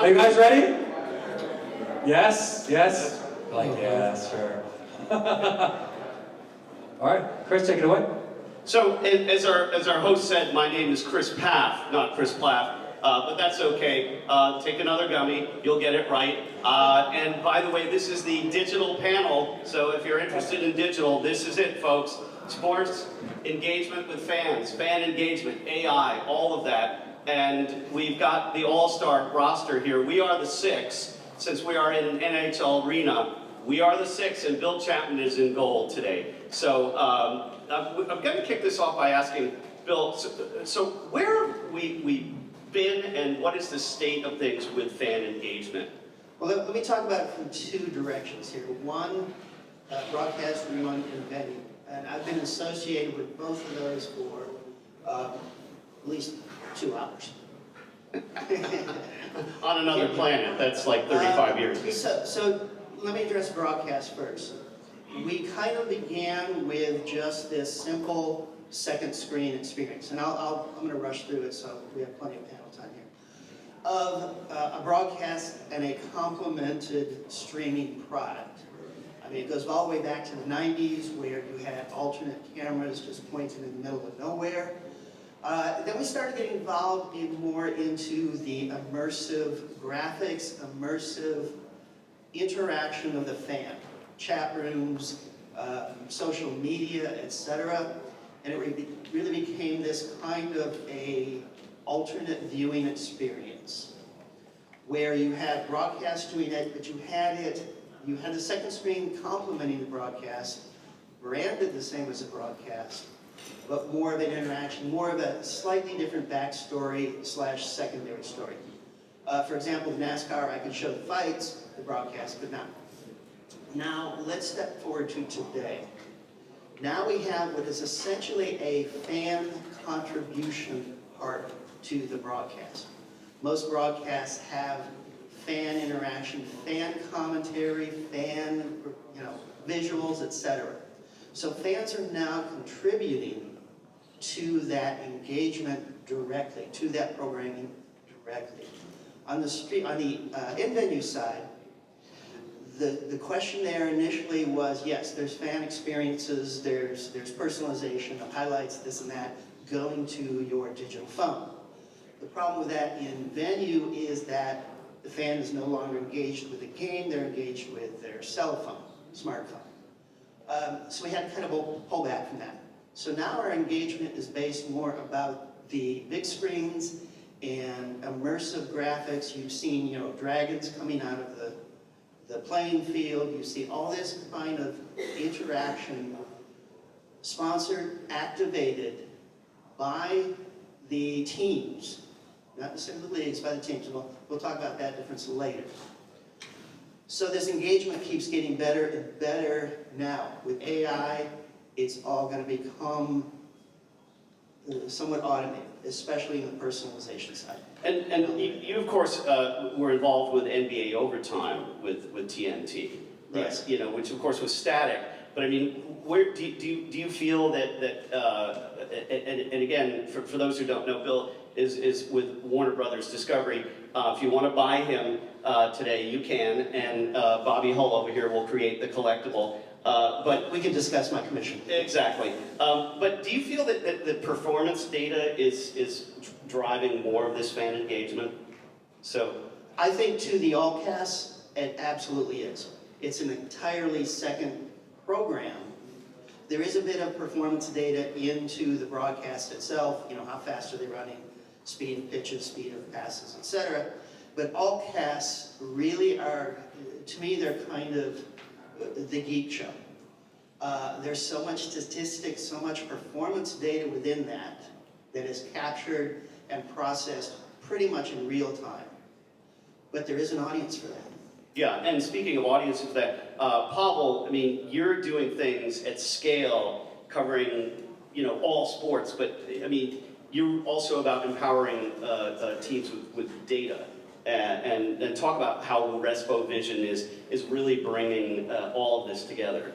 Are you guys ready? Yes? Yes? Like, yeah, sure. All right, Chris, take it away. So, as our host said, my name is Chris Pfaff, not Chris Plaff, but that's okay. Take another gummy, you'll get it right. And by the way, this is the digital panel, so if you're interested in digital, this is it, folks. Sports, engagement with fans, fan engagement, AI, all of that. And we've got the all-star roster here. We are the six, since we are in an NHL arena. We are the six, and Bill Chapman is in goal today. So I'm going to kick this off by asking Bill, so where have we been, and what is the state of things with fan engagement? Well, let me talk about it from two directions here. One, broadcast, rerun, and venue. And I've been associated with both of those for at least 2 hours. On another planet, that's like 35 years. So let me address broadcast first. We kind of began with just this simple second screen experience. And I'm going to rush through it so we have plenty of panel time here. Of a broadcast and a complemented streaming product. I mean, it goes all the way back to the 90s where you had alternate cameras just pointed in the middle of nowhere. Then we started getting involved more into the immersive graphics, immersive interaction of the fan, chat rooms, social media, etc. And it really became this kind of a alternate viewing experience where you had broadcast doing it, but you had the second screen complementing the broadcast, branded the same as a broadcast, but more of an interaction, more of a slightly different backstory / secondary story. For example, in NASCAR, I could show the fights, the broadcast could not. Now, let's step forward to today. Now we have what is essentially a fan contribution part to the broadcast. Most broadcasts have fan interaction, fan commentary, fan visuals, etc. So fans are now contributing to that engagement directly, to that programming directly. On the in-venue side, the question there initially was, yes, there's fan experiences, there's personalization of highlights, this and that, going to your digital phone. The problem with that in venue is that the fan is no longer engaged with the game, they're engaged with their cell phone, smartphone. So we had to kind of pull back from that. So now our engagement is based more about the big screens and immersive graphics. You've seen, dragons coming out of the playing field. You see all this kind of interaction, sponsored, activated by the teams, not necessarily the leagues, by the teams. We'll talk about that difference later. So this engagement keeps getting better and better now. With AI, it's all going to become somewhat automated, especially in the personalization side. And you of course, were involved with NBA Overtime with TNT, right? Yes. Which of course was static. But I mean, where do you feel that and again, for those who don't know, Bill is with Warner Brothers Discovery. If you want to buy him today, you can, and Bobby Hull over here will create the collectible. But We can discuss my commission. exactly. But do you feel that the performance data is driving more of this fan engagement? So I think to the all-cast, it absolutely is. It's an entirely second program. There is a bit of performance data into the broadcast itself, how fast are they running, speed of pitches, speed of passes, etc. But all casts really are, to me, they're kind of the geek show. There's so much statistics, so much performance data within that is captured and processed pretty much in real time. But there is an audience for that. yeah, and speaking of audiences, that Pawel, I mean, you're doing things at scale, covering all sports, but I mean, you're also about empowering teams with data. And talk about how Respo.Vision is really bringing all of this together.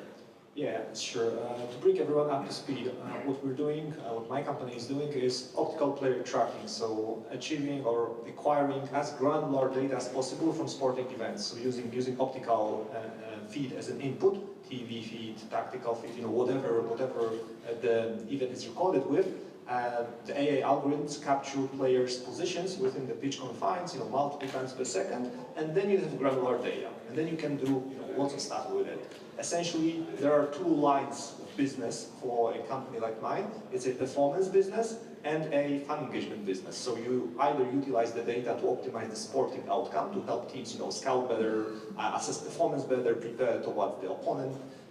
Yeah, sure. To bring everyone up to speed, what we're doing, what my company is doing is optical player tracking. So achieving or acquiring as granular data as possible from sporting events. So using optical feed as an input, TV feed, tactical feed, whatever the event is recorded with. The AI algorithms capture players' positions within the pitch confines, multiple times per second, and then you have granular data, and then you can do lots of stuff with it. Essentially, there are two lines of business for a company like mine. It's a performance business and a fan engagement business. So you either utilize the data to optimize the sporting outcome, to help teams, scout better, assess performance better, prepare towards the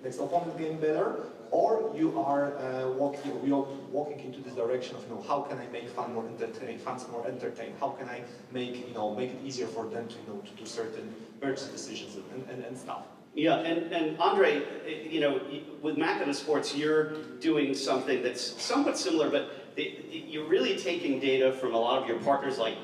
next opponent game better, or you are walking into this direction of, how can I make fans more entertained? How can I make it easier for them to do certain purchase decisions and stuff. Yeah, and André, with Machina Sports, you're doing something that's somewhat similar, but you're really taking data from a lot of your partners, like,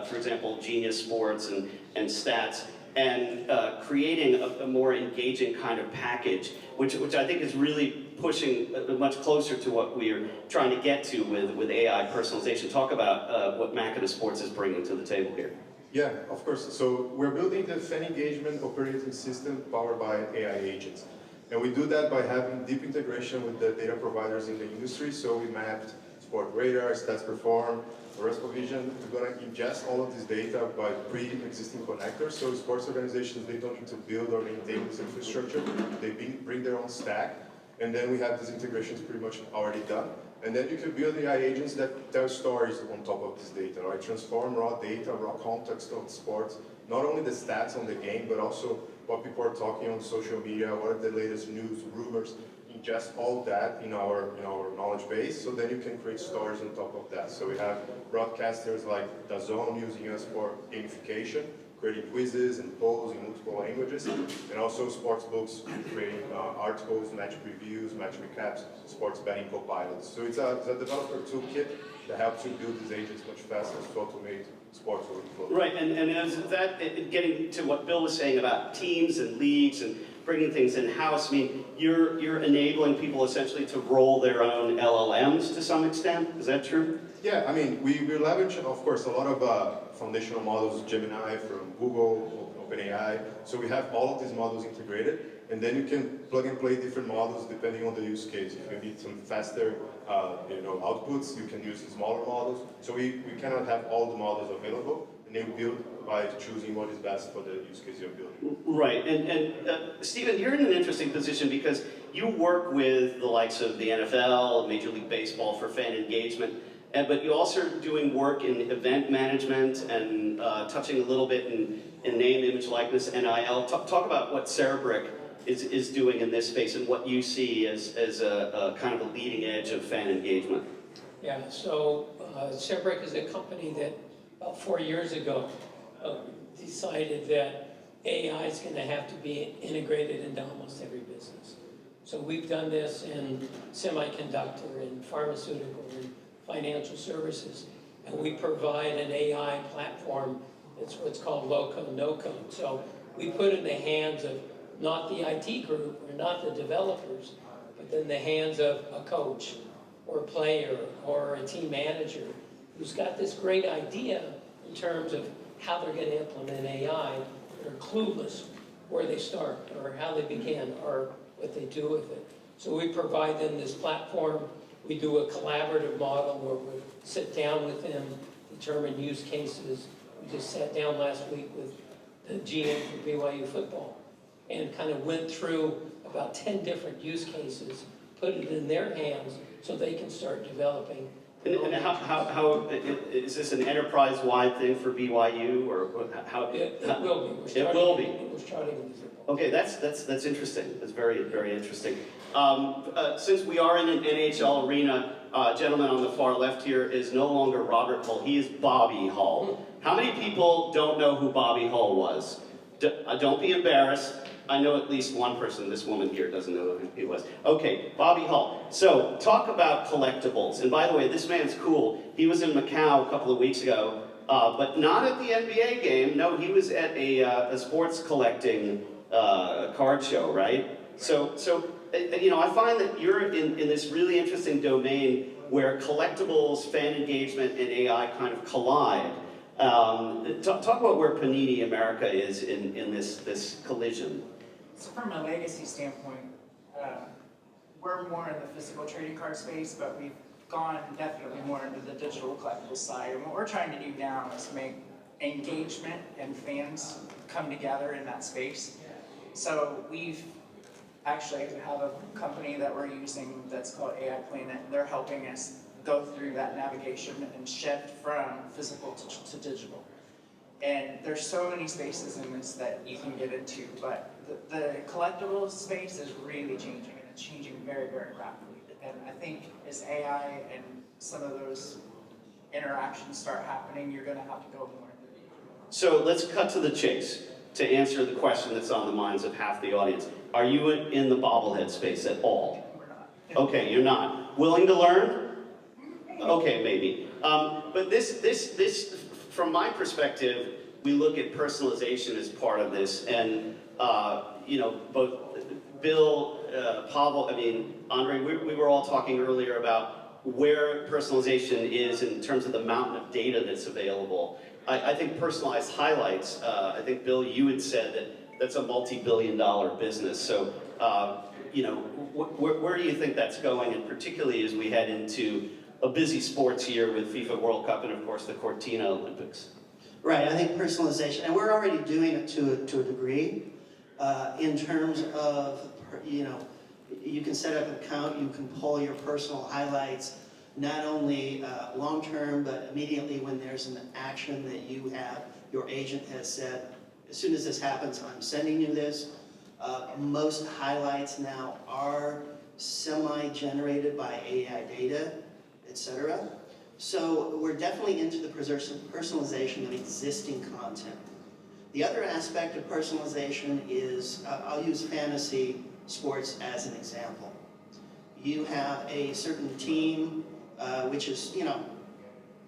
for example, Genius Sports and Stats, and creating a more engaging kind of package, which I think is really pushing much closer to what we're trying to get to with AI personalization. Talk about what Machina Sports is bringing to the table here. Yeah, of course. So we're building the fan engagement operating system powered by AI agents. And we do that by having deep integration with the data providers in the industry. So we mapped Sport Radar, Stats Perform, Respo.Vision. We're going to ingest all of this data by pre-existing connectors. So sports organizations, they don't need to build or maintain this infrastructure. They bring their own stack. And then we have these integrations pretty much already done. And then you can build AI agents that tell stories on top of this data, right? Transform raw data, raw context of sports, not only the stats on the game, but also what people are talking on social media, what are the latest news, rumors, ingest all that in our knowledge base, so then you can create stories on top of that. So we have broadcasters like DAZN using us for gamification, creating quizzes and polls in multiple languages, and also sports books creating articles, match previews, match recaps, sports betting copilots. So it's a developer toolkit that helps you build these agents much faster to automate sports workflow. Right, and is that getting to what Bill was saying about teams and leagues and bringing things in-house? I mean, you're enabling people essentially to roll their own LLMs to some extent. Is that true? Yeah, I mean, we leverage, of course, a lot of foundational models, Gemini from Google, OpenAI. So we have all of these models integrated, and then you can plug and play different models depending on the use case. If you need some faster, outputs, you can use smaller models. So we cannot have all the models available, and then build by choosing what is best for the use case you're building. Right, and Stephen, you're in an interesting position because you work with the likes of the NFL, Major League Baseball for fan engagement. But you also are doing work in event management and touching a little bit in name, image, likeness, NIL. Talk about what Cerbrec is doing in this space and what you see as a kind of a leading edge of fan engagement. Yeah, so Cerbrec is a company that about 4 years ago decided that AI is going to have to be integrated into almost every business. So we've done this in semiconductor, in pharmaceutical, in financial services, and we provide an AI platform. It's what's called low-code, no-code. So we put it in the hands of not the IT group or not the developers, but in the hands of a coach or a player or a team manager who's got this great idea in terms of how they're going to implement AI. They're clueless where they start or how they begin or what they do with it. So we provide them this platform. We do a collaborative model where we sit down with them, determine use cases. We just sat down last week with the GM for BYU football and kind of went through about 10 different use cases, put it in their hands so they can start developing. And how is this an enterprise-wide thing for BYU, or how? It will be. It will be. We're starting with football. Okay, that's interesting. That's very, very interesting. Since we are in an NHL arena, gentleman on the far left here is no longer Robert Hull. He is Bobby Hull. How many people don't know who Bobby Hull was? Don't be embarrassed. I know at least one person, this woman here, doesn't know who he was. Okay, Bobby Hull. So, talk about collectibles. And by the way, this man's cool. He was in Macau a couple of weeks ago, but not at the NBA game. No, he was at a sports collecting card show, right? So you know, I find that you're in this really interesting domain where collectibles, fan engagement, and AI kind of collide. Talk about where Panini America is in this collision. So from a legacy standpoint, we're more in the physical trading card space, but we've gone definitely more into the digital collectible side. And what we're trying to do now is make engagement and fans come together in that space. So we've actually have a company that we're using that's called AI Planet. They're helping us go through that navigation and shift from physical to digital. And there's so many spaces in this that you can get into, but the collectibles space is really changing, and it's changing very, very rapidly. And I think as AI and some of those interactions start happening, you're gonna have to go more into the. So let's cut to the chase to answer the question that's on the minds of half the audience. Are you in the bobblehead space at all? We're not. Okay, you're not. Willing to learn? Okay, maybe. But this, from my perspective, we look at personalization as part of this, and you know, both Bill, Pawel, André, we were all talking earlier about where personalization is in terms of the mountain of data that's available. I think personalized highlights, I think, Bill, you had said that that's a multi-billion-dollar business. So, you know, where do you think that's going, and particularly as we head into a busy sports year with FIFA World Cup and, of course, the Cortina Olympics? Right, I think personalization, and we're already doing it to a degree, in terms of, you know, you can set up an account, you can pull your personal highlights, not only long-term, but immediately when there's an action that you have, your agent has said, as soon as this happens, I'm sending you this. Most highlights now are semi-generated by AI data, etc. So we're definitely into the personalization of existing content. The other aspect of personalization is, I'll use fantasy sports as an example. You have a certain team, which is, you know,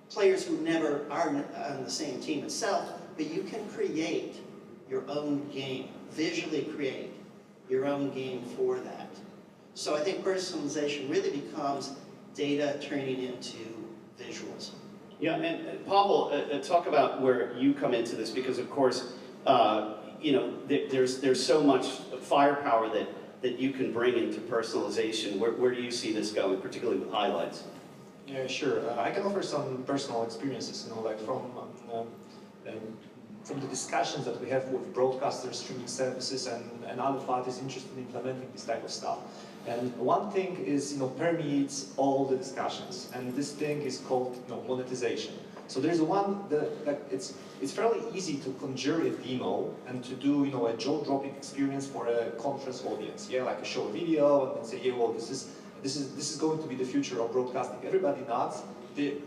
players who never are on the same team itself, but you can create your own game, visually create your own game for that. So I think personalization really becomes data turning into visuals. Yeah, and Pawel, talk about where you come into this, because of course, you know, there's so much firepower that you can bring into personalization. Where do you see this going, particularly with highlights? Yeah, sure. I can offer some personal experiences, you know, like from the discussions that we have with broadcasters, streaming services, and other parties interested in implementing this type of stuff. And one thing is, you know, permeates all the discussions, and this thing is called, you know, monetization. So there's one that it's fairly easy to conjure a demo and to do, you know, a jaw-dropping experience for a conference audience. Yeah, like show a video and then say, yeah, well, this is going to be the future of broadcasting. Everybody nods.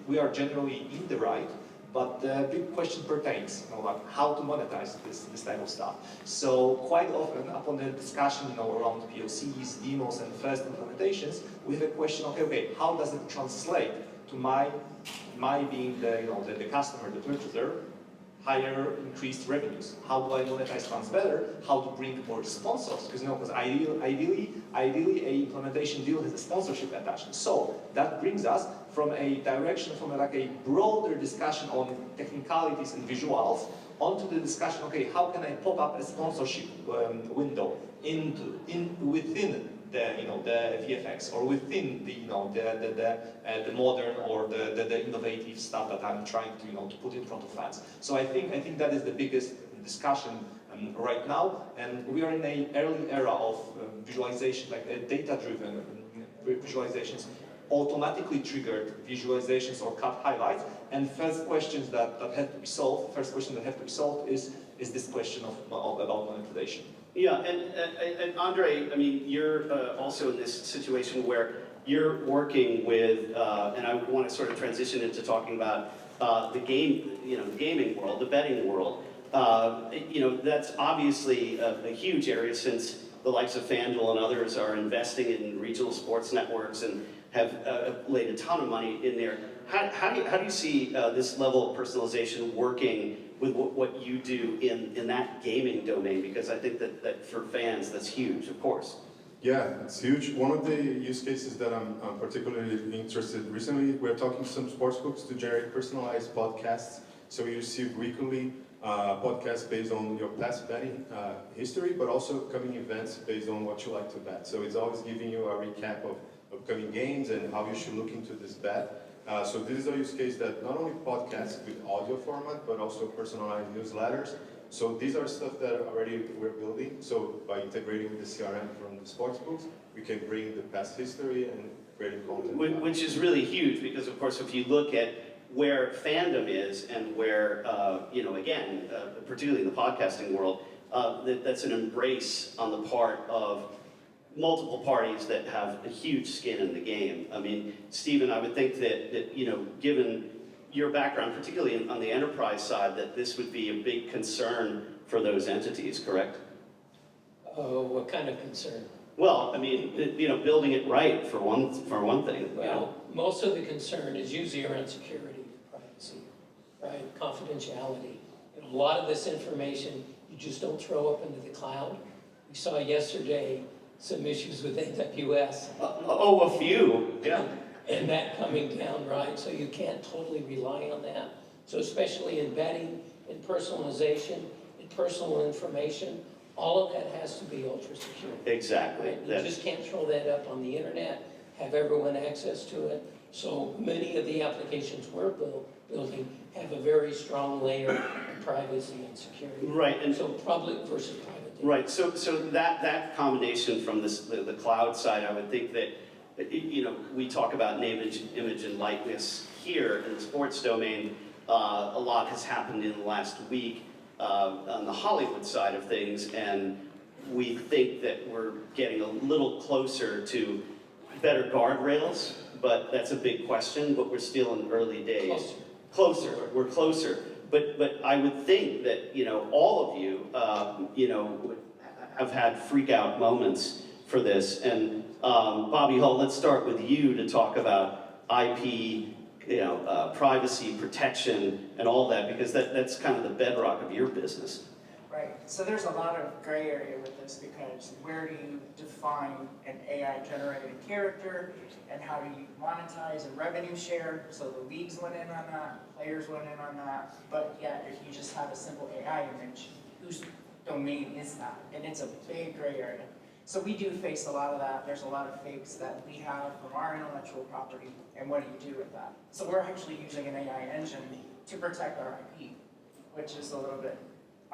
We are generally in the right. But the big question pertains, you know, like how to monetize this type of stuff. So quite often, upon the discussion, you know, around POCs, demos, and first implementations, we have a question: okay, how does it translate to my being the, you know, the customer, the purchaser, higher increased revenues? How do I monetize funds better? How to bring more sponsors? Because, you know, ideally, a implementation deal has a sponsorship attached. So that brings us from a direction, from like a broader discussion on technicalities and visuals, onto the discussion, okay, how can I pop up a sponsorship window within the, you know, the VFX, or within the, you know, the modern or the innovative stuff that I'm trying to, you know, to put in front of fans. So I think that is the biggest discussion right now, and we are in an early era of visualization, like data-driven visualizations, automatically triggered visualizations or cut highlights. And first question that have to be solved is this question about monetization. Yeah, and André, I mean, you're also in this situation where you're working with, and I want to sort of transition into talking about the gaming world, the betting world. You know, that's obviously a huge area, since the likes of FanDuel and others are investing in regional sports networks and have laid a ton of money in there. How do you see this level of personalization working with what you do in that gaming domain? Because I think that for fans, that's huge, of course. Yeah, it's huge. One of the use cases that I'm particularly interested recently, we're talking to some sportsbooks to generate personalized podcasts. So you receive weekly podcasts based on your past betting history, but also upcoming events based on what you like to bet. So it's always giving you a recap of upcoming games and how you should look into this bet. So this is a use case that not only podcasts with audio format, but also personalized newsletters. So these are stuff that already we're building. So by integrating with the CRM from the sportsbooks, we can bring the past history and creating content. Which is really huge because, of course, if you look at where fandom is and where, again, particularly in the podcasting world, that's an embrace on the part of multiple parties that have a huge skin in the game. I mean, Stephen, I would think that given your background, particularly on the enterprise side, that this would be a big concern for those entities, correct? Oh, what kind of concern? Well, I mean, building it right for one thing. Well, most of the concern is usually around security, privacy, right? Confidentiality. And a lot of this information you just don't throw up into the cloud. We saw yesterday some issues with AWS. A few, yeah. And that coming down, right? So you can't totally rely on that. So especially in betting, in personalization, in personal information, all of that has to be ultra secure. Exactly. Right? You just can't throw that up on the internet, have everyone access to it. So many of the applications we're building have a very strong layer of privacy and security. Right. And so public versus private data. right. So that combination from the cloud side, I would think that we talk about name, image, and likeness here in the sports domain. A lot has happened in the last week on the Hollywood side of things, and we think that we're getting a little closer to better guardrails, but that's a big question, but we're still in early days. Closer. We're closer. But I would think that, all of you, have had freak out moments for this. And Bobby Hull, let's start with you to talk about IP, privacy, protection, and all that, because that's kind of the bedrock of your business. Right, so there's a lot of gray area with this because where do you define an AI-generated character and how do you monetize and revenue share? So the leagues went in on that, players went in on that, but yet if you just have a simple AI image, whose domain is that? And it's a big gray area. So we do face a lot of that. There's a lot of fakes that we have from our intellectual property, and what do you do with that? So we're actually using an AI engine to protect our IP, which is a little bit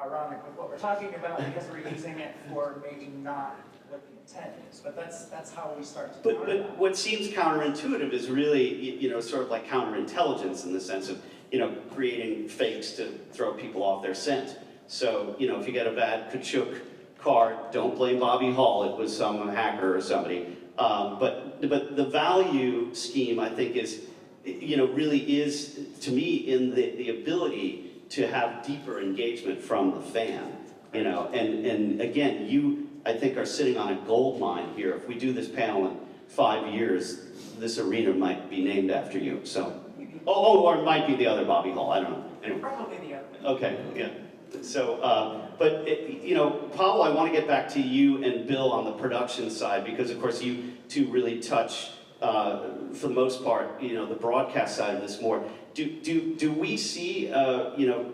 ironic with what we're talking about because we're using it for maybe not what the intent is, but that's how we start to counter that. But what seems counterintuitive is really, sort of like counterintelligence in the sense of, creating fakes to throw people off their scent. So, if you get a bad Kachuk card, don't blame Bobby Hull, it was some hacker or somebody. But the value scheme, I think, is, really is, to me, in the ability to have deeper engagement from the fan, and again, you, I think, are sitting on a gold mine here. If we do this panel in 5 years, this arena might be named after you, so. Or it might be the other Bobby Hull, I don't know. Anyway. Probably the other. Okay, yeah. So, Pawel, I want to get back to you and Bill on the production side, because of course you two really touch, for the most part, the broadcast side of this more. Do we see,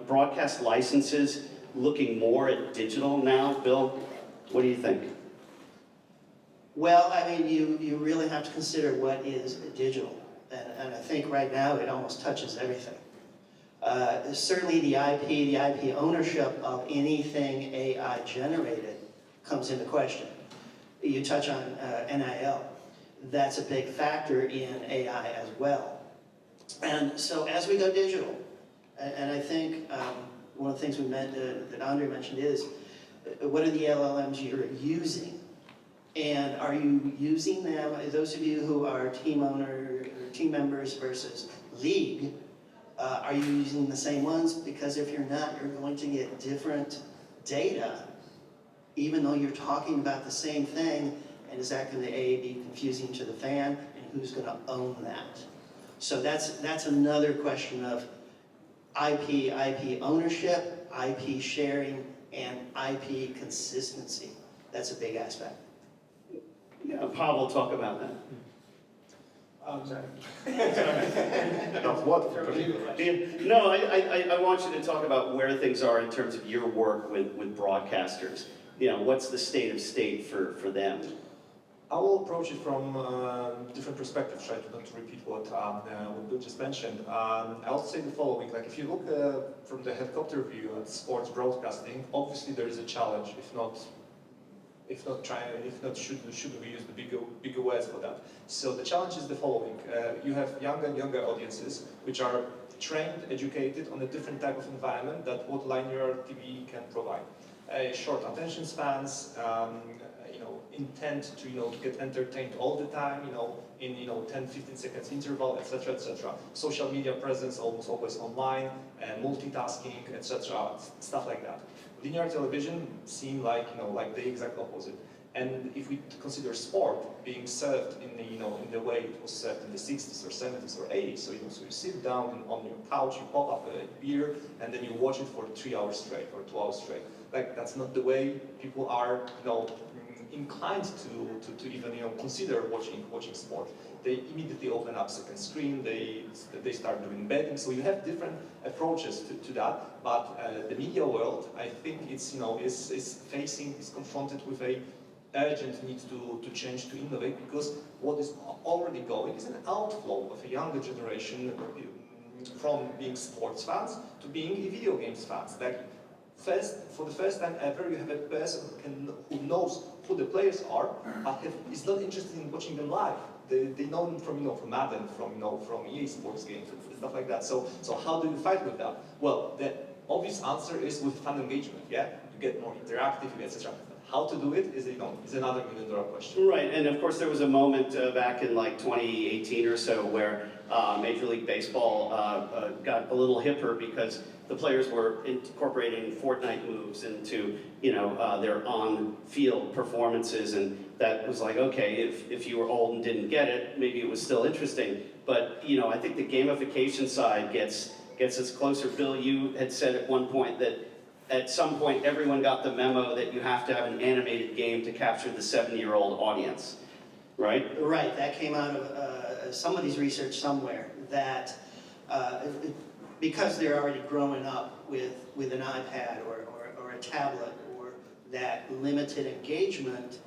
broadcast licenses looking more at digital now, Bill? What do you think? Well, I mean, you really have to consider what is digital. And I think right now it almost touches everything. Certainly the IP ownership of anything AI generated comes into question. You touch on NIL. That's a big factor in AI as well. And so as we go digital, and I think one of the things that André mentioned is, what are the LLMs you're using? And are you using them, those of you who are team members versus league, are you using the same ones? Because if you're not, you're going to get different data, even though you're talking about the same thing, and is that going to be confusing to the fan, and who's going to own that? So that's another question of IP ownership, IP sharing, and IP consistency. That's a big aspect. Yeah, Pawel, talk about that. Of what in particular? Yeah, no, I want you to talk about where things are in terms of your work with broadcasters. You know, what's the state for them? I will approach it from different perspectives, try to not to repeat what Bill just mentioned. I'll say the following, like if you look from the helicopter view at sports broadcasting, obviously there is a challenge, if not should we use the bigger words for that. So the challenge is the following, you have younger and younger audiences which are trained, educated on a different type of environment that what linear TV can provide. Short attention spans, intent to to get entertained all the time, in 10-15 seconds interval, etc., etc. Social media presence almost always online, and multitasking, etc. Stuff like that. Linear television seem like like the exact opposite. And if we consider sport being served in the way it was served in the 60s or 70s or 80s, so you sit down on your couch, you pop up a beer, and then you watch it for 3 hours straight or 2 hours straight. Like that's not the way people are inclined to even consider watching sport. They immediately open up second screen. They start doing betting. So you have different approaches to that. But the media world, I think it's is confronted with a urgent need to change, to innovate, because what is already going is an outflow of a younger generation from being sports fans to being video games fans. Like for the first time ever, you have a person who knows who the players are, but is not interested in watching them live. They know them from Madden, from EA Sports games, and stuff like that. So how do you fight with that? Well, the obvious answer is with fan engagement. Yeah, you get more interactive, etc. How to do it is another $1 million question. Right, and of course there was a moment back in like 2018 or so where Major League Baseball got a little hipper because the players were incorporating Fortnite moves into their on-field performances, and that was like, okay, if you were old and didn't get it, maybe it was still interesting. But I think the gamification side gets us closer. Bill, you had said at one point that at some point everyone got the memo that you have to have an animated game to capture the 70-year-old audience, right? Right, that came out of somebody's research somewhere, that because they're already growing up with an iPad or a tablet, or that limited engagement,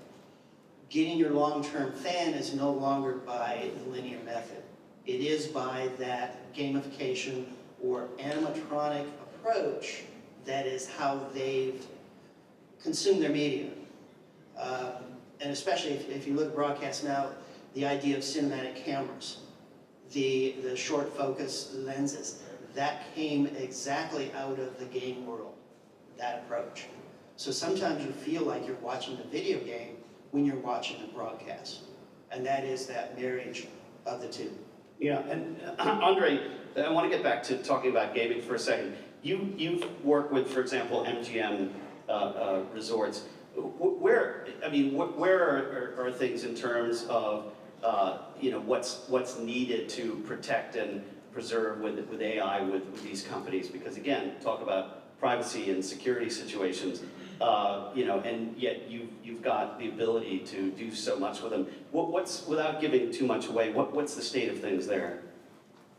getting your long-term fan is no longer by the linear method. It is by that gamification or animatronic approach that is how they've consumed their media. And especially if you look at broadcast now, the idea of cinematic cameras, the short focus lenses, that came exactly out of the game world, that approach. So sometimes you feel like you're watching a video game when you're watching a broadcast. And that is that marriage of the two. Yeah, and André, I want to get back to talking about gaming for a second. You've worked with, for example, MGM resorts. Where are things in terms of what's needed to protect and preserve with AI with these companies? Because again, talk about privacy and security situations, and yet you've got the ability to do so much with them. What's, without giving too much away, what's the state of things there?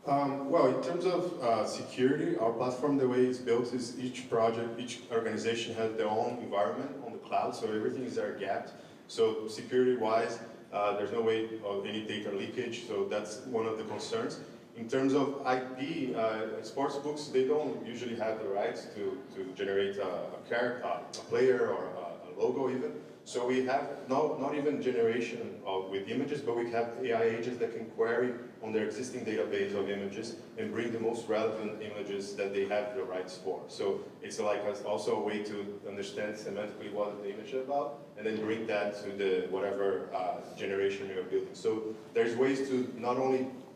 Well, in terms of security, our platform, the way it's built is each project, each organization has their own environment on the cloud, so everything is air gapped. So security-wise, there's no way of any data leakage, so that's one of the concerns. In terms of IP, sports books, they don't usually have the rights to generate a character, a player, or a logo even. So we have not even generation with images, but we have AI agents that can query on their existing database of images and bring the most relevant images that they have the rights for. So it's like also a way to understand semantically what the image is about, and then bring that to the whatever generation you're building. So there's ways to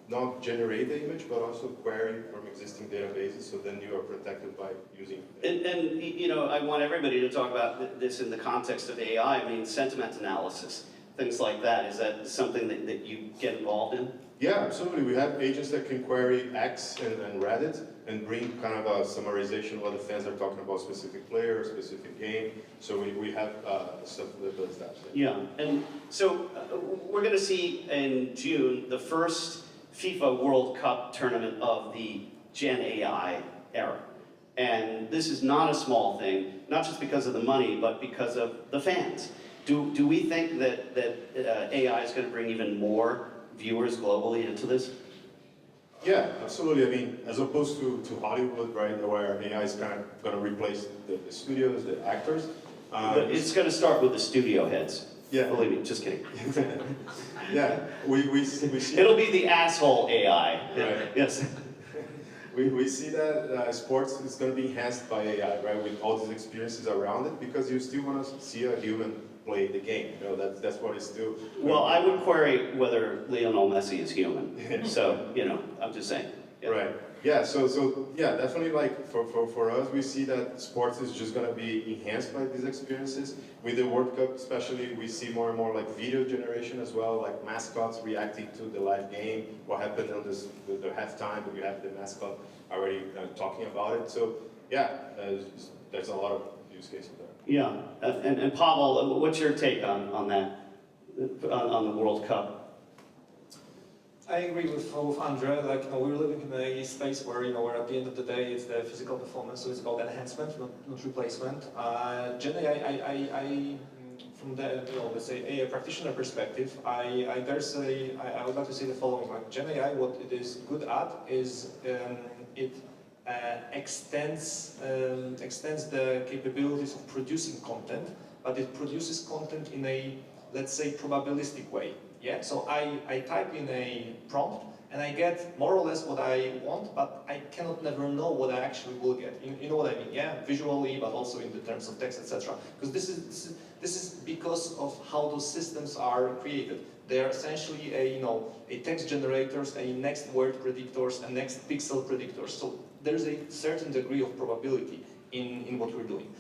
not generate the image, but also query from existing databases, so then you are protected by using. And I want everybody to talk about this in the context of AI. I mean, sentiment analysis. things like that. Is that something that you get involved in? Yeah, absolutely. We have agents that can query X and Reddit and bring kind of a summarization of what the fans are talking about, specific player, or specific game. So we have stuff that does that. Yeah, and so we're going to see in June the first FIFA World Cup tournament of the Gen AI era. And this is not a small thing, not just because of the money, but because of the fans. Do we think that AI is going to bring even more viewers globally into this? Yeah, absolutely. I mean, as opposed to Hollywood, right, where AI is kind of going to replace the studios, the actors. It's going to start with the studio heads. Yeah. Believe me, just kidding. Yeah, we see. It'll be the asshole AI. Right. Yes. We see that sports is going to be enhanced by AI, right, with all these experiences around it, because you still want to see a human play the game. You know, that's what it's still. Well, I would query whether Lionel Messi is human. So, you know, I'm just saying. Yeah. Right. Yeah. So yeah, definitely. Like for us, we see that sports is just going to be enhanced by these experiences. With the World Cup, especially, we see more and more like video generation as well, like mascots reacting to the live game. What happened on the halftime? We have the mascot already talking about it. So yeah, there's a lot of use cases there. Yeah. And Pawel, what's your take on that, on the World Cup? I agree with André. Like, we're living in a space where, where at the end of the day, it's the physical performance, so it's about enhancement, not replacement. Gen AI, from the, let's say, AI practitioner perspective, I would like to say the following. Like, Gen AI, what it is good at is it extends the capabilities of producing content, but it produces content in a, let's say, probabilistic way. Yeah, so I type in a prompt and I get more or less what I want, but I cannot never know what I actually will get. You know what I mean? Yeah, visually, but also in the terms of text, etc. Because this is because of how those systems are created. They are essentially a text generators, a next word predictors, and next pixel predictors. So there's a certain degree of probability in what we're doing.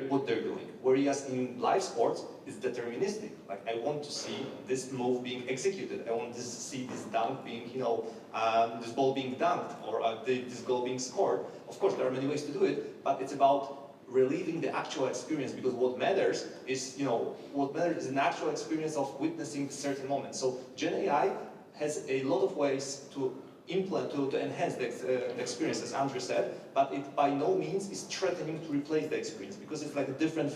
What they're doing. Whereas in live sports, it's deterministic. Like, I want to see this move being executed. I want to see this dunk being, this ball being dunked, or this goal being scored. Of course, there are many ways to do it, but it's about reliving the actual experience, because what matters is, an actual experience of witnessing certain moments. So Gen AI has a lot of ways to to enhance the experience, as André said, but it by no means is threatening to replace the experience, because it's like a different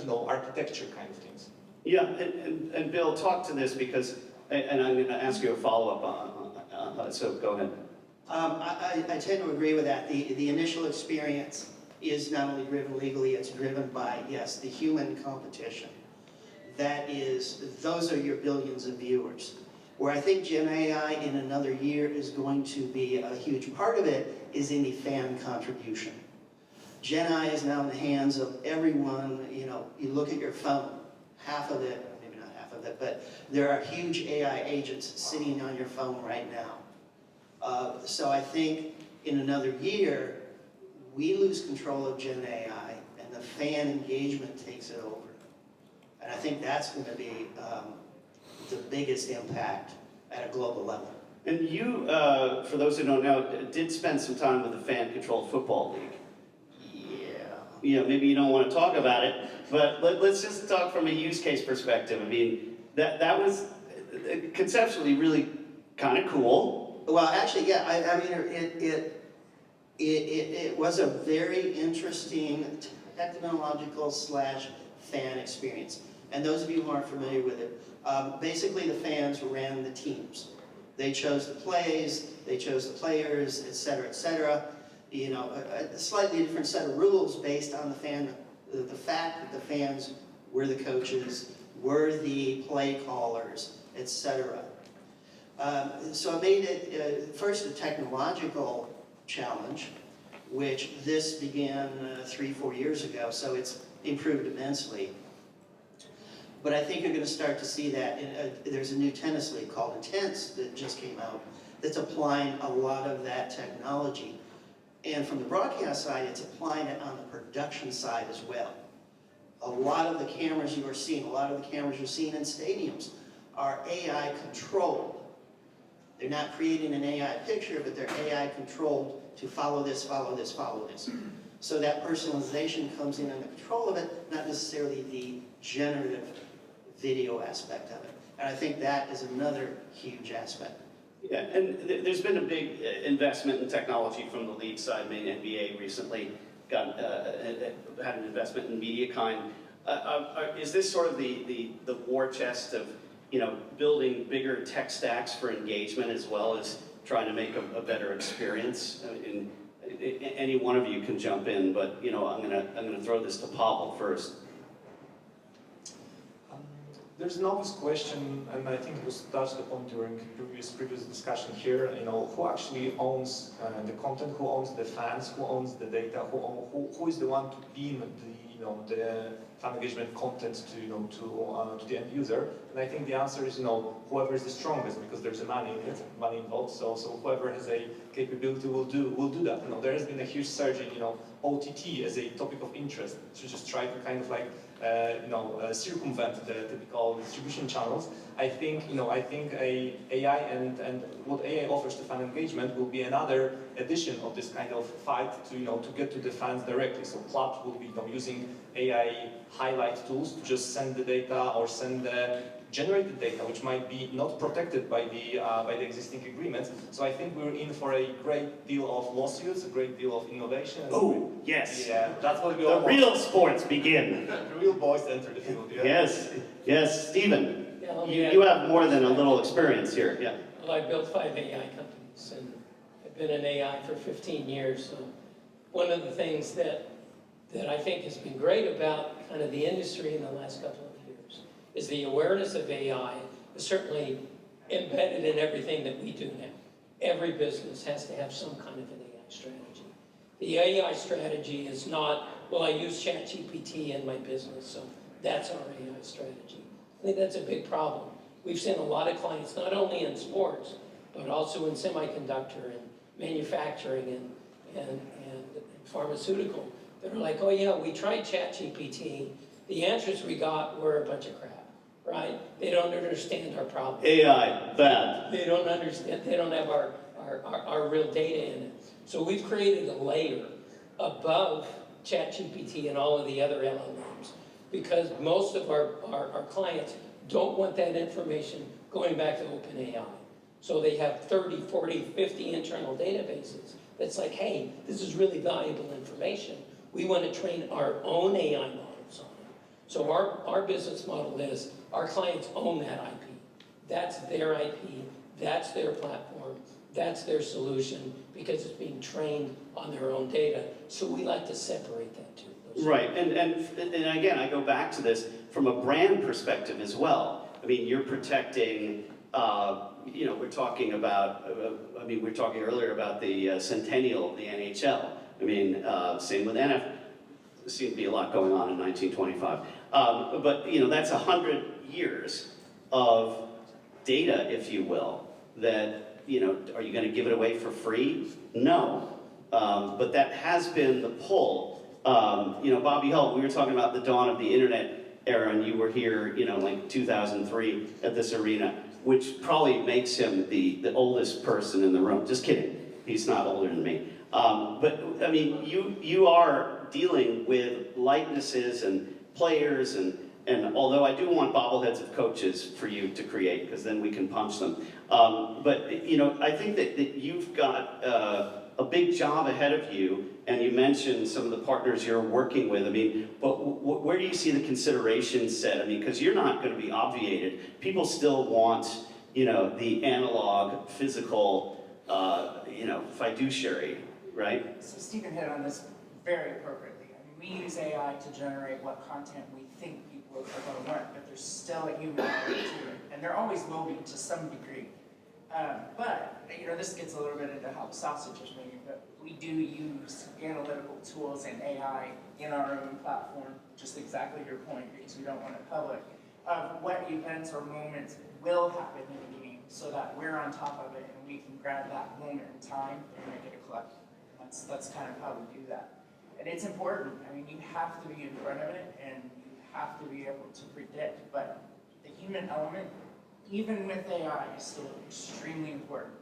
architecture kind of things. Yeah, and Bill, talk to this, because, and I'm going to ask you a follow-up on so go ahead. I tend to agree with that. The initial experience is not only driven legally, it's driven by, yes, the human competition. Those are your billions of viewers. Where I think Gen AI in another year is going to be a huge part of it is in the fan contribution. Gen AI is now in the hands of everyone. You look at your phone, half of it, maybe not half of it, but there are huge AI agents sitting on your phone right now. So I think in another year, we lose control of Gen AI and the fan engagement takes it over. And I think that's going to be the biggest impact at a global level. And you, for those who don't know, did spend some time with the fan-controlled football league. Yeah, maybe you don't want to talk about it, but let's just talk from a use case perspective. I mean, that was conceptually really kind of cool. Well, actually, yeah, I mean, it was a very interesting technological / fan experience. And those of you who aren't familiar with it, basically the fans ran the teams. They chose the plays, they chose the players, et cetera, et cetera. A slightly different set of rules based on the fact that the fans were the coaches, were the play callers, et cetera. So it made it, first, a technological challenge, which this began 3-4 years ago, so it's improved immensely. But I think you're going to start to see that. There's a new tennis league called Intense that just came out that's applying a lot of that technology. And from the broadcast side, it's applying it on the production side as well. A lot of the cameras you are seeing, a lot of the cameras you're seeing in stadiums are AI controlled. They're not creating an AI picture, but they're AI controlled to follow this, follow this, follow this. So that personalization comes in on the control of it, not necessarily the generative video aspect of it. And I think that is another huge aspect. Yeah, and there's been a big investment in technology from the league side. I mean, NBA recently got had an investment in MediaKind. Is this sort of the war chest of, you know, building bigger tech stacks for engagement as well as trying to make a better experience? I mean, any one of you can jump in, but you know, I'm gonna throw this to Pawel first. There's an obvious question, and I think it was touched upon during previous discussion here. You know, who actually owns the content? Who owns the fans? Who owns the data? Who is the one to beam the fan engagement content to the end user? And I think the answer is whoever is the strongest, because there's money involved. So whoever has a capability will do that. You know, there has been a huge surge in OTT as a topic of interest to just try to kind of like circumvent the typical distribution channels. I think AI and what AI offers to fan engagement will be another edition of this kind of fight to get to the fans directly. So clubs will be using AI highlight tools to just send the data or send the generated data, which might be not protected by the existing agreements. So I think we're in for a great deal of lawsuits, a great deal of innovation. Oh, yes. Yeah, that's what we The all want. real sports begin. The real boys enter the field. Yeah. Yes, Stephen. Yeah, You have more than a little experience here. Yeah. Well, I built 5 AI companies, and I've been in AI for 15 years. So one of the things that I think has been great about kind of the industry in the last couple of years is the awareness of AI is certainly embedded in everything that we do now. Every business has to have some kind of an AI strategy. The AI strategy is not, well, I use ChatGPT in my business, so that's our AI strategy. I think that's a big problem. We've seen a lot of clients, not only in sports, but also in semiconductor and manufacturing and pharmaceutical, that are like, oh yeah, we tried ChatGPT. The answers we got were a bunch of crap, right? They don't understand our problem. AI, bad. They don't understand, they don't have our real data in it. So we've created a layer above ChatGPT and all of the other LLMs, because most of our clients don't want that information going back to OpenAI. So they have 30, 40, 50 internal databases that's like, hey, this is really valuable information. We want to train our own AI models on it. So our business model is our clients own that IP. That's their IP, that's their platform, that's their solution, because it's being trained on their own data. So we like to separate that too. Right, and again, I go back to this from a brand perspective as well. I mean, you're protecting, we're talking about, we were talking earlier about the centennial of the NHL. I mean, same with NFL. There seemed to be a lot going on in 1925. But, that's 100 years of data, if you will, that, are you going to give it away for free? No. But that has been the pull. Bobby Hull, we were talking about the dawn of the internet era, and you were here, like 2003 at this arena, which probably makes him the oldest person in the room. Just kidding. He's not older than me. But, I mean, you are dealing with likenesses and players, and although I do want bobbleheads of coaches for you to create, because then we can punch them. But, I think that you've got a big job ahead of you, and you mentioned some of the partners you're working with. I mean, but where do you see the considerations set? I mean, because you're not going to be obviated. People still want, the analog, physical, fiduciary, right? So Stephen hit on this very appropriately. I mean, we use AI to generate what content we think people are going to want, but there's still a human element to it, and there always will be to some degree. But this gets a little bit into how the sausage is made, but we do use analytical tools and AI in our own platform, just exactly your point, because we don't want it public, of what events or moments will happen in a game, so that we're on top of it and we can grab that moment in time and make it a collect. That's kind of how we do that. And it's important. I mean, you have to be in front of it, and you have to be able to predict, but the human element, even with AI, is still extremely important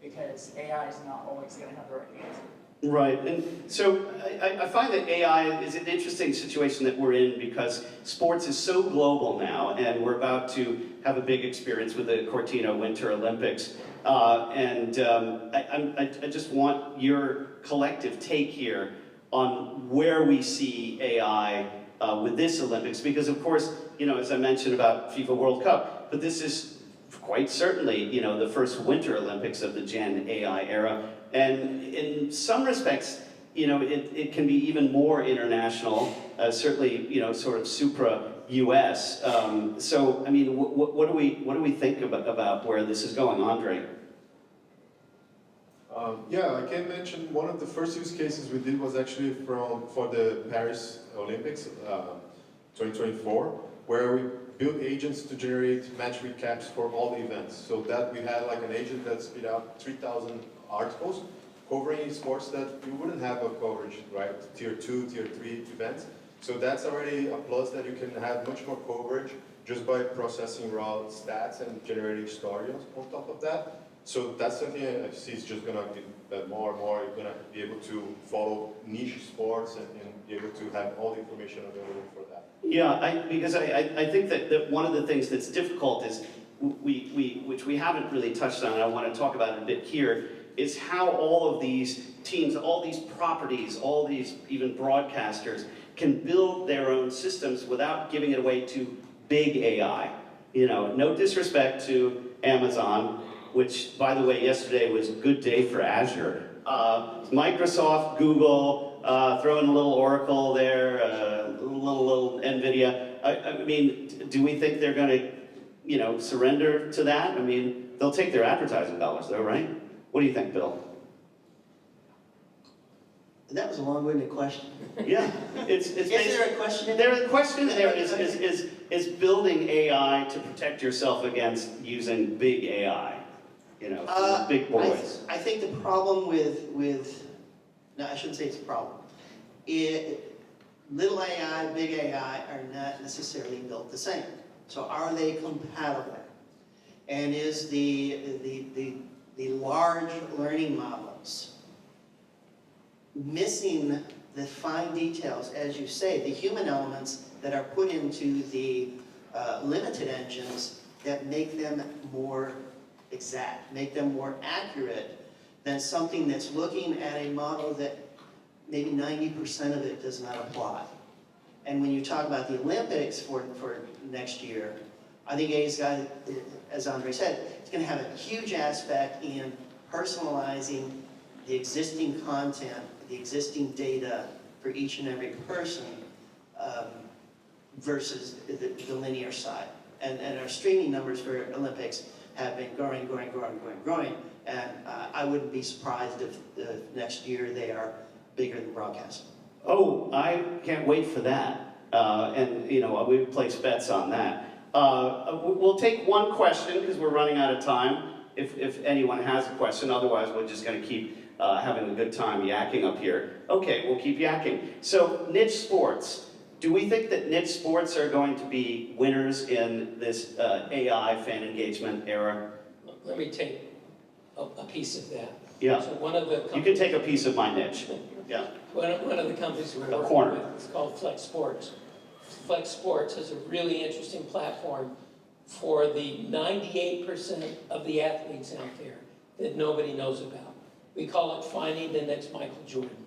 because AI is not always going to have the right answer. Right, and so I find that AI is an interesting situation that we're in because sports is so global now, and we're about to have a big experience with the Cortina Winter Olympics. I just want your collective take here on where we see AI with this Olympics, because of course, you know, as I mentioned about FIFA World Cup, but this is quite certainly, you know, the first Winter Olympics of the Gen AI era. And in some respects, you know, it can be even more international, certainly, you know, sort of supra-US. So, I mean, what do we think about where this is going, André? Yeah, I can mention one of the first use cases we did was actually for the Paris Olympics 2024, where we built agents to generate match recaps for all the events. So that we had like an agent that spit out 3,000 articles covering sports that you wouldn't have a coverage, right? Tier 2, Tier 3 events. So that's already a plus that you can have much more coverage just by processing raw stats and generating stories on top of that. So that's something I see is just gonna get more and more, you're gonna be able to follow niche sports and be able to have all the information available for that. Yeah, because I think that one of the things that's difficult is, which we haven't really touched on, and I want to talk about it a bit here, is how all of these teams, all these properties, all these even broadcasters can build their own systems without giving it away to big AI. You know, no disrespect to Amazon, which, by the way, yesterday was a good day for Azure. Microsoft, Google, throw in a little Oracle there, little NVIDIA. I mean, do we think they're going to, you know, surrender to that? I mean, they'll take their advertising dollars, though, right? What do you think, Bill? That was a long-winded question. Yeah, it's Is there a question? The question there is building AI to protect yourself against using big AI, you know, from the big boys. I think the problem with no, I shouldn't say it's a problem. Little AI, big AI are not necessarily built the same. So are they compatible? And is the large learning models missing the fine details, as you say, the human elements that are put into the limited engines that make them more exact, make them more accurate than something that's looking at a model that maybe 90% of it does not apply. And when you talk about the Olympics for next year, I think AI's got, as André said, it's going to have a huge aspect in personalizing the existing content, the existing data for each and every person versus the linear side. And our streaming numbers for Olympics have been growing. And I wouldn't be surprised if next year they are bigger than broadcast. Oh, I can't wait for that. And, you know, we place bets on that. We'll take one question because we're running out of time. If anyone has a question, otherwise we're just going to keep having a good time yakking up here. Okay, we'll keep yakking. So, niche sports. Do we think that niche sports are going to be winners in this AI fan engagement era? Let me take a piece of that. Yeah. So one of the You can take a piece of my niche. Yeah. One of the companies we're working corner. with is called Flex Sports. Flex Sports is a really interesting platform for the 98% of the athletes out there that nobody knows about. We call it Finding the Next Michael Jordan,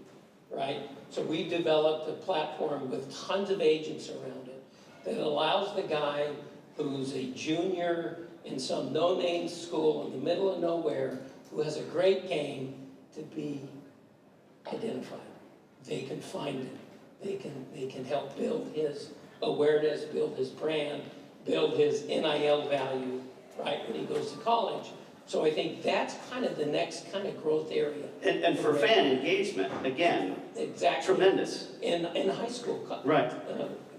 right? So we've developed a platform with tons of agents around it that allows the guy who's a junior in some no-name school in the middle of nowhere who has a great game to be identified. They can find it. They can help build his awareness, build his brand, build his NIL value, right, when he goes to college. So I think that's kind of the next kind of growth area. And for fan engagement, again, Exactly. tremendous. In high school Right.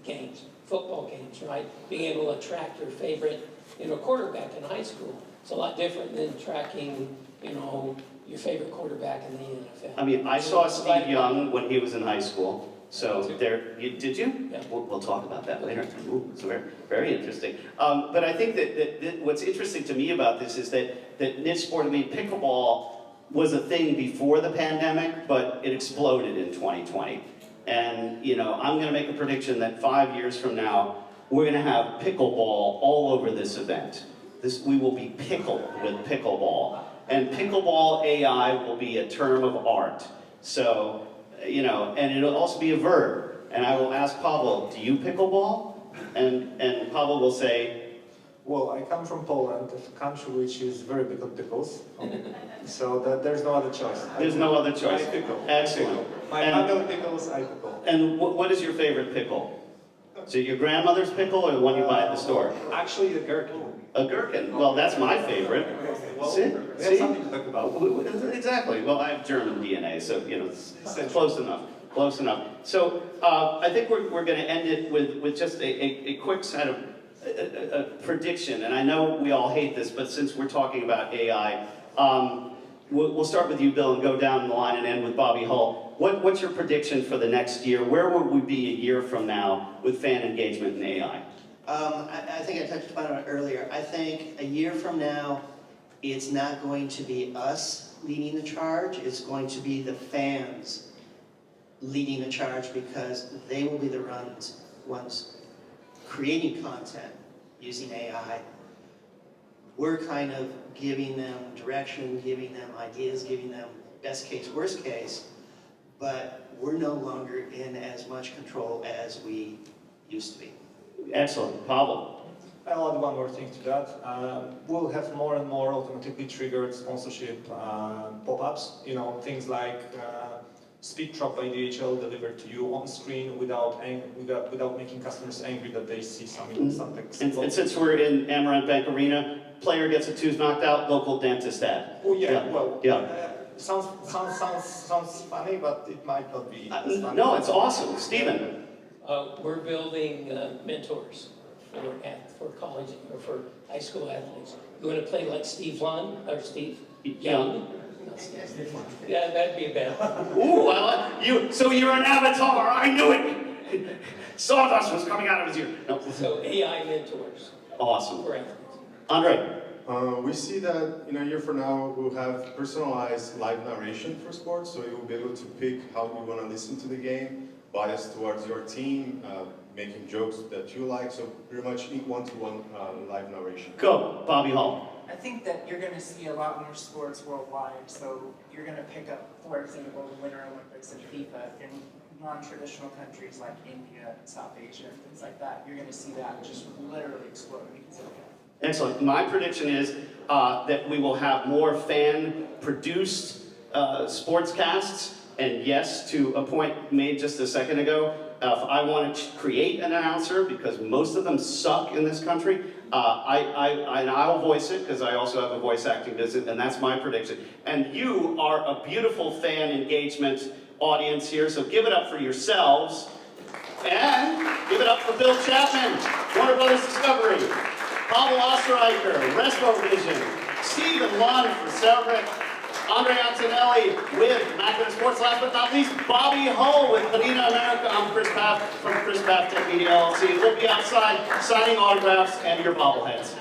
Games, football games, right? Being able to track your favorite, quarterback in high school. It's a lot different than tracking, your favorite quarterback in the NFL. I mean, I saw Steve Young when he was in high school. So did you? Yeah. We'll talk about that later. Ooh, so very, very interesting. But I think that what's interesting to me about this is that niche sport, I mean, pickleball was a thing before the pandemic, but it exploded in 2020. And, you know, I'm gonna make a prediction that 5 years from now, we're gonna have pickleball all over this event. We will be pickled with pickleball. And pickleball AI will be a term of art. So, you know, and it'll also be a verb. And I will ask Pawel, do you pickleball? And Pawel will say, Well, I come from Poland, a country which is very big on pickles, so there's no other choice. there's no other choice. I pickle. Excellent. My And- family pickles, I pickle. And what is your favorite pickle? Is it your grandmother's pickle or the one you buy at the store? Actually, the gherkin. A gherkin. Well, that's my favorite. Well, See? we have something to talk about. Exactly. Well, I have German DNA, so you know, it's close enough. Close enough. So I think we're going to end it with just a quick set of a prediction. And I know we all hate this, but since we're talking about AI, we'll start with you, Bill, and go down the line and end with Bobby Hull. What's your prediction for the next year? Where will we be a year from now with fan engagement in AI? I think I touched upon it earlier. I think a year from now, it's not going to be us leading the charge. It's going to be the fans leading the charge because they will be the ones creating content using AI. We're kind of giving them direction, giving them ideas, giving them best case, worst case, but we're no longer in as much control as we used to be. Excellent. Pawel. I'll add one more thing to that. We'll have more and more automatically triggered sponsorship pop-ups. You know, things like speed drop by DHL delivered to you on screen without making customers angry that they see something. And since we're in Amaranth Bank Arena, player gets a tooth knocked out, local dentist ad. Oh yeah, Yeah. well, Yeah. sounds funny, but it might not be. as funny. No, it's awesome. Stephen. We're building mentors for college or for high school athletes. You want to play like Steve Lund or Steve Young? Yeah, that'd be bad. Ooh, I like you. So you're an avatar. I knew it. Sawdust was coming out of his ear. No. So AI mentors Awesome. for athletes. Andre. We see that in a year from now, we'll have personalized live narration for sports, so you will be able to pick how you want to listen to the game, biased towards your team, making jokes that you like, so pretty much one-to-one live narration. Go, Bobby Hull. I think that you're going to see a lot more sports worldwide. So you're going to pick up, for example, the Winter Olympics and FIFA in non-traditional countries like India, South Asia, things like that. You're going to see that just literally explode because of that. Excellent. My prediction is that we will have more fan-produced sportscasts. And yes, to a point made just a second ago, if I want to create an announcer, because most of them suck in this country, I'll voice it, because I also have a voice acting business, and that's my prediction. And you are a beautiful fan engagement audience here, so give it up for yourselves. And give it up for Bill Chapman, Warner Brothers Discovery, Pawel Osterreicher, Respo.Vision, Stephen Lund for Cerbrec, André Antonelli with Machina Sports, last but not least, Bobby Hull with Panini America. I'm Chris Pfaff from Chris Pfaff Tech Media LLC. We'll be outside signing autographs and your bobbleheads.